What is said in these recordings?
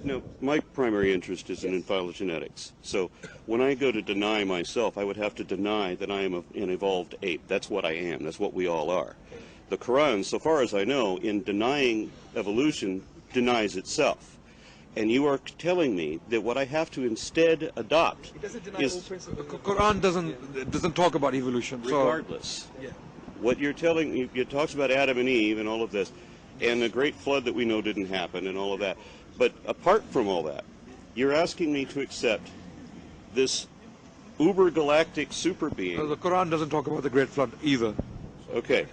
No, my primary interest is in phylogenetics. So when I go to deny myself, I would have to deny that I am an evolved ape. That's what I am. That's what we all are. The Quran, so far as I know, in denying evolution, denies itself. And you are telling me that what I have to instead adopt is... The Quran doesn't talk about evolution. Regardless. So, yeah. What you're telling me, it talks about Adam and Eve and all of this, and the great flood that we know didn't happen and all of that. But apart from all that, you're asking me to accept this uber-galactic super being. The Quran doesn't talk about the great flood either. Okay.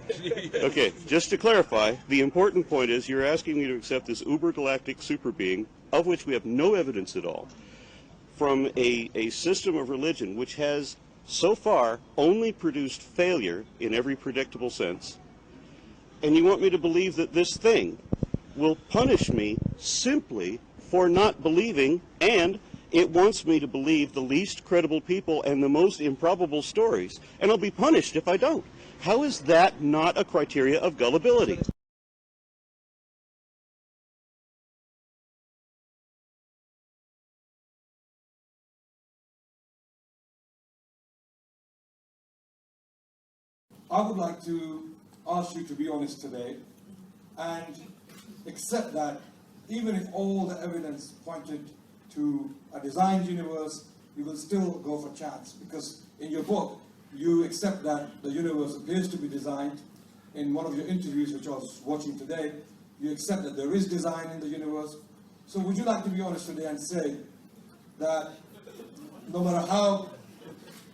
Okay, just to clarify, the important point is you're asking me to accept this uber-galactic super being, of which we have no evidence at all, from a system of religion which has so far only produced failure in every predictable sense, and you want me to believe that this thing will punish me simply for not believing, and it wants me to believe the least credible people and the most improbable stories, and I'll be punished if I don't. How is that not a criteria of gullibility? I would like to ask you to be honest today and accept that even if all the evidence pointed to a designed universe, you will still go for chance, because in your book you accept that the universe appears to be designed. In one of your interviews, which I was watching today, you accept that there is design in the universe. So would you like to be honest today and say that no matter how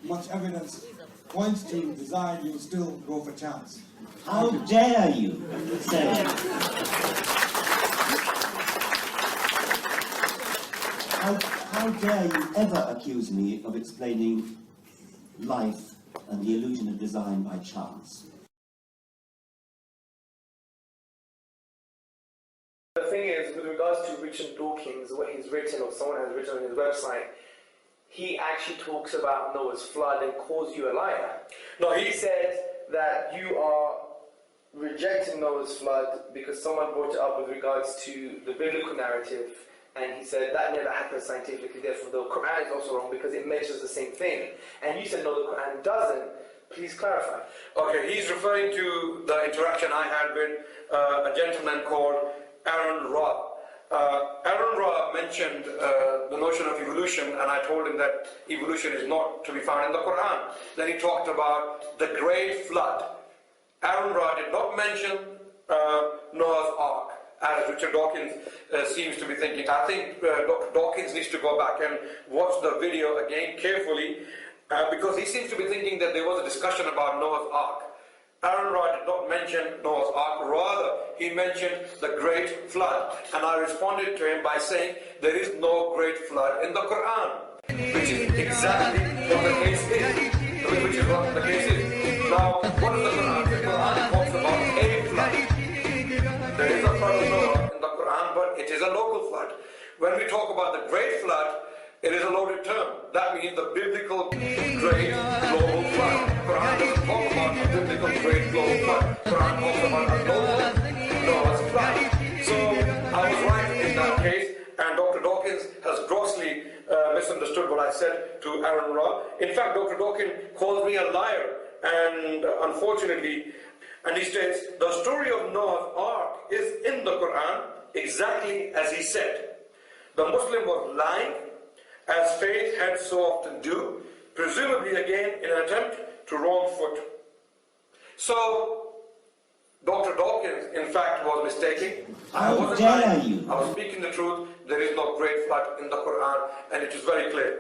much evidence points to design, you'll still go for chance? How dare you say it? How dare you ever accuse me of explaining life and the illusion of design by chance? The thing is, with regards to Richard Dawkins, what he's written or someone has written on his website, he actually talks about Noah's flood and calls you a liar. No, he said that you are rejecting Noah's flood because someone brought it up with regards to the biblical narrative, and he said that never happened scientifically, therefore the Quran is also wrong because it mentions the same thing. And you said no, the Quran doesn't. Please clarify. Okay, he's referring to the interaction I had with a gentleman called Aaron Ra. Aaron Ra mentioned the notion of evolution, and I told him that evolution is not to be found in the Quran. Then he talked about the great flood. Aaron Ra did not mention Noah's Ark, as Richard Dawkins seems to be thinking. I think Dr. Dawkins needs to go back and watch the video again carefully, because he seems to be thinking that there was a discussion about Noah's Ark. Aaron Ra did not mention Noah's Ark, rather he mentioned the great flood. And I responded to him by saying there is no great flood in the Quran, which is exactly what the case is. Which is what the case is. Now, what is the Quran? The Quran talks about a flood. There is a flood of Noah in the Quran, but it is a local flood. When we talk about the great flood, it is a loaded term. That means the biblical great global flood. Quran doesn't talk about the biblical great global flood. Quran talks about a global Noah's flood. So I was right in that case, and Dr. Dawkins has grossly misunderstood what I said to Aaron Ra. In fact, Dr. Dawkins calls me a liar, and unfortunately, and he states, the story of Noah's Ark is in the Quran exactly as he said. The Muslim was lying, as faith had so often do, presumably again in an attempt to wrong foot. So, Dr. Dawkins, in fact, was mistaken. I wasn't lying. I was speaking the truth. There is no great flood in the Quran, and it is very clear.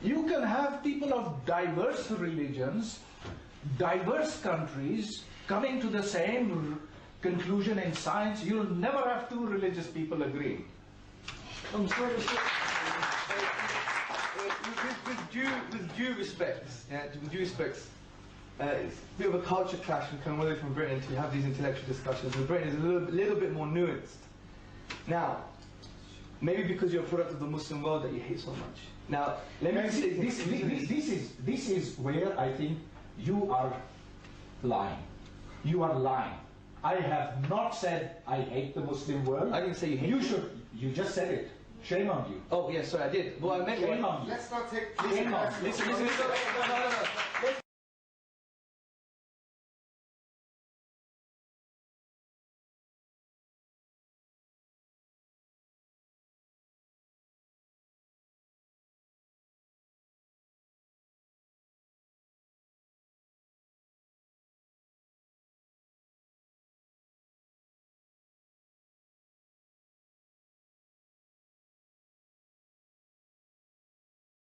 You can have people of diverse religions, diverse countries, coming to the same conclusion in science. You'll never have two religious people agree. I'm sorry, with due respects, it's a bit of a culture clash and coming all the way from Britain to have these intellectual discussions. And Britain is a little bit more nuanced. Now, maybe because you're a product of the Muslim world that you hate so much. Now, let me say this is where I think you are lying. You are lying. I have not said I hate the Muslim world. I didn't say you hate You it. should. You just said it. Shame on you. Oh, yeah, sorry, I did. Well, I meant... Shame on you. Let's not take... Shame on you. Listen, no.